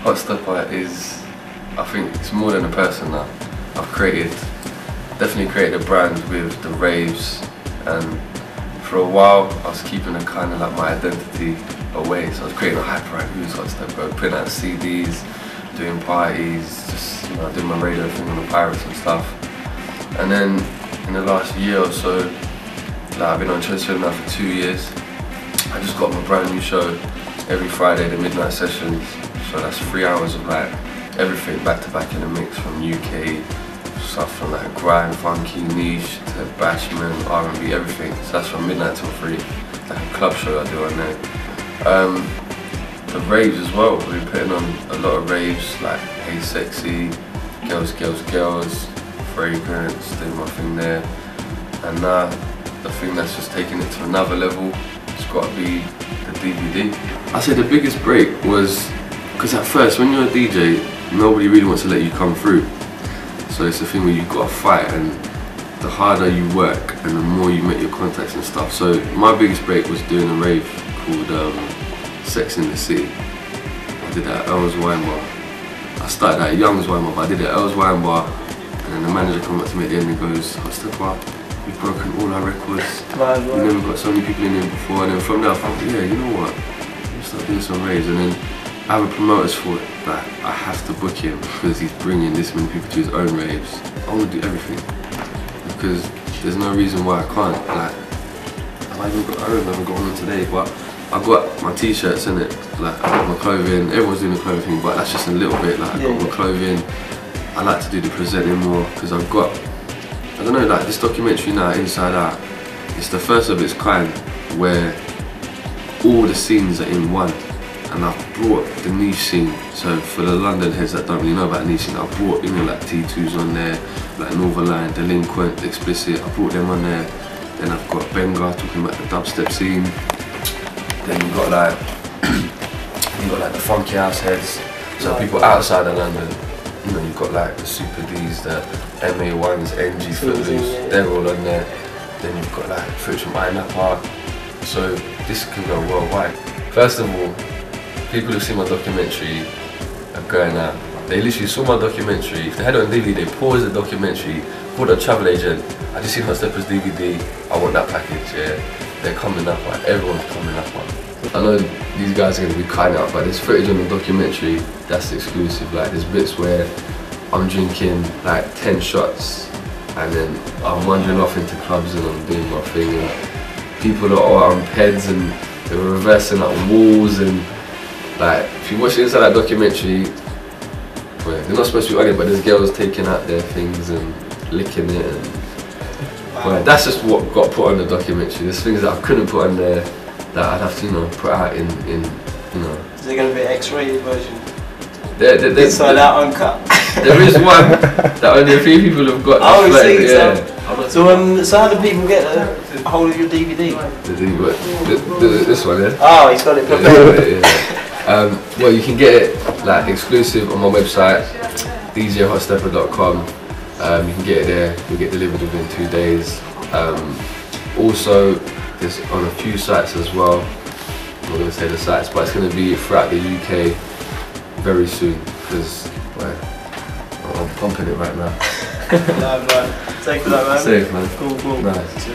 Hotsteppa is, I think it's more than a person now. Definitely created a brand with the raves, and for a while I was keeping a kind of like my identity away. So I was creating a hype around who's Hotsteppa, putting out CDs, doing parties, just doing my radio thing on the Pirates and stuff. And then in the last year or so, I've been on Hotsteppa now for 2 years. I just got my brand new show every Friday, the midnight sessions. So that's 3 hours of like everything back to back in a mix, from UK stuff, from like grime, funky, niche to bashment, R&B, everything. So that's from midnight till 3. It's like a club show I do on there. The raves as well. We've been putting on a lot of raves like Hey Sexy, Girls, Girls, Girls, Fragrance, doing my thing there. And now the thing that's just taking it to another level, it's got to be the DVD. I say the biggest break was because at first when you're a DJ, nobody really wants to let you come through. So it's the thing where you've got to fight, and the harder you work and the more you make your contacts and stuff. So my biggest break was doing a rave called Sex in the City. I did that at Earl's Wine Bar. I started at Young's Wine Bar, but I did it at Earl's Wine Bar, and then the manager came up to me at the end and goes, Hotsteppa, we've broken all our records. We never got so many people in here before. And then from there I thought, yeah, you know what? Let's start doing some raves. And then I have a promoter's thought that I have to book him because he's bringing this many people to his own raves. I want to do everything because there's no reason why I can't. Like, I haven't got one today, but I've got my t-shirts in it. Like, I've got my clothing. Everyone's doing the clothing thing, but that's just a little bit. Like, I've got my clothing. I like to do the presenting more because I've got, I don't know, like this documentary now, Inside Out, it's the first of its kind where all the scenes are in one. And I've brought the niche scene. So for the London heads that don't really know about niche scene, I've brought, like T2s on there, like Northern Line, Delinquent, Explicit, I brought them on there. Then I've got Benga talking about the dubstep scene. Then you've got like the funky house heads. So people outside of London, you've got like the Super Ds, the MA1s, NG Footloose, they're all on there. Then you've got like footage from Napa. So this can go worldwide. First of all, people who see my documentary are going out. They literally saw my documentary. If they had it on DVD, they paused the documentary, called a travel agent. I just seen Hotsteppa's DVD. I want that package. Yeah, they're coming up. Everyone's coming up. I know these guys are going to be cutting out, but there's footage on the documentary that's exclusive. Like there's bits where I'm drinking like 10 shots, and then I'm wandering off into clubs and I'm doing my thing. And people are on peds and they were reversing up walls, and like if you watch the inside that documentary, well, they're not supposed to be on it, but there's girls taking out their things and licking it, and well, that's just what got put on the documentary. There's things that I couldn't put on there that I'd have to put out in Is there going to be an X-rated version? There's inside out uncut. There is one that only a few people have got. Oh, yeah. So how do people get a hold of your DVD? This one, yeah? Oh, he's got it prepared. Well, you can get it like exclusive on my website, djhotsteppa.com. You can get it there. You'll get delivered within 2 days. Also, it's on a few sites as well. I'm not going to say the sites, but it's going to be throughout the UK very soon because I'm pumping it right now. No, man. Safe for that, man. Safe, man. Cool. Nice.